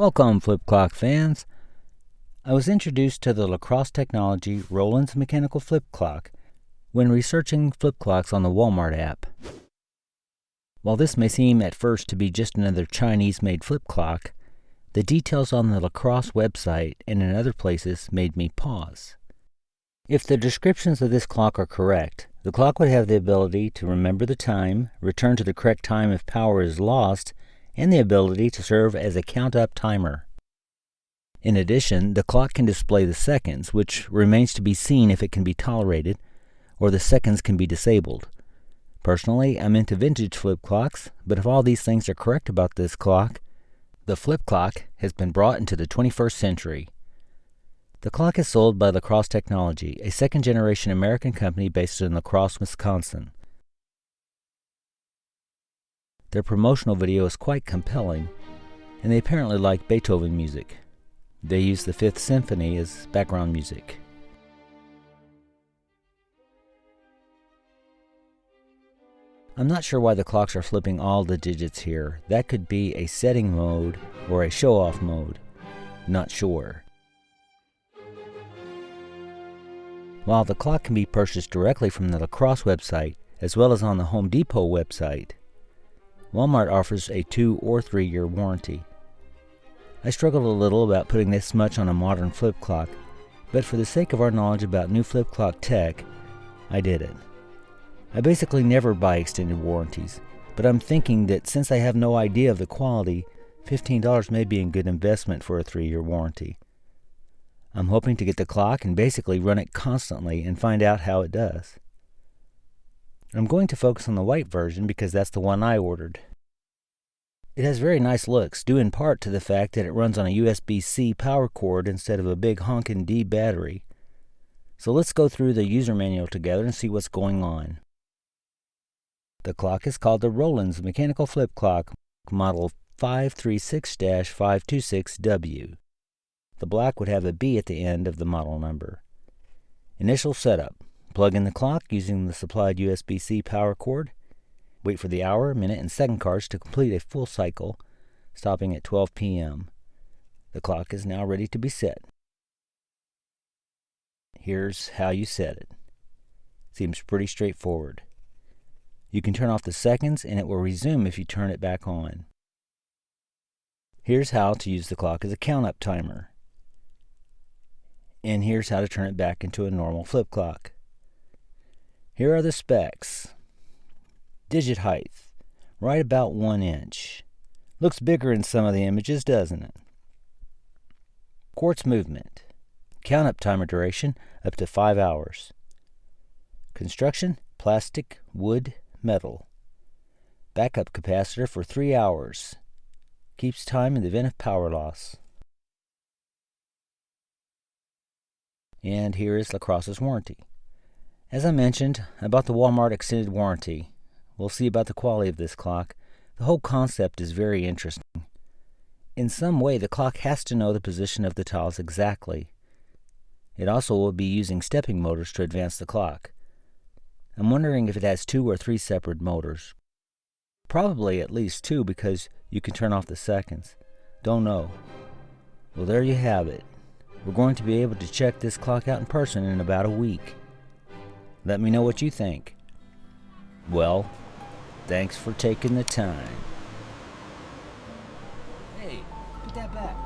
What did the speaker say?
Welcome, flip clock fans. I was introduced to the Crosse Technology Rollins mechanical flip clock when researching flip clocks on the Walmart app. While this may seem at first to be just another Chinese-made flip clock, the details on the Crosse website and in other places made me pause. If the descriptions of this clock are correct, the clock would have the ability to remember the time, return to the correct time if power is lost, and the ability to serve as a count-up timer. In addition, the clock can display the seconds, which remains to be seen if it can be tolerated, or the seconds can be disabled. Personally, I'm into vintage flip clocks, but if all these things are correct about this clock, the flip clock has been brought into the 21st century. The clock is sold by Crosse Technology, a second-generation American company based in La Crosse, Wisconsin. Their promotional video is quite compelling, and they apparently like Beethoven music. They use the Fifth Symphony as background music. I'm not sure why the clocks are flipping all the digits here. That could be a setting mode or a show-off mode. Not sure. While the clock can be purchased directly from the Crosse website, as well as on the Home Depot website, Walmart offers a 2 or 3 year warranty. I struggled a little about putting this much on a modern flip clock, but for the sake of our knowledge about new flip clock tech, I did it. I basically never buy extended warranties, but I'm thinking that since I have no idea of the quality, $15 may be a good investment for a 3-year warranty. I'm hoping to get the clock and basically run it constantly and find out how it does. I'm going to focus on the white version because that's the one I ordered. It has very nice looks, due in part to the fact that it runs on a USB-C power cord instead of a big honkin' D battery. So let's go through the user manual together and see what's going on. The clock is called the Rollins mechanical flip clock, model 536-526W. The black would have a B at the end of the model number. Initial setup. Plug in the clock using the supplied USB-C power cord. Wait for the hour, minute, and second cards to complete a full cycle, stopping at 12 p.m. The clock is now ready to be set. Here's how you set it. Seems pretty straightforward. You can turn off the seconds and it will resume if you turn it back on. Here's how to use the clock as a count-up timer. And here's how to turn it back into a normal flip clock. Here are the specs. Digit height, right about 1 inch. Looks bigger in some of the images, doesn't it? Quartz movement. Count-up timer duration, up to 5 hours. Construction, plastic, wood, metal. Backup capacitor for 3 hours. Keeps time in the event of power loss. And here is Crosse's warranty. As I mentioned, I bought the Walmart extended warranty. We'll see about the quality of this clock. The whole concept is very interesting. In some way, the clock has to know the position of the tiles exactly. It also will be using stepping motors to advance the clock. I'm wondering if it has 2 or 3 separate motors. Probably at least 2 because you can turn off the seconds. Don't know. Well, there you have it. We're going to be able to check this clock out in person in about a week. Let me know what you think. Well, thanks for taking the time. Hey, put that back.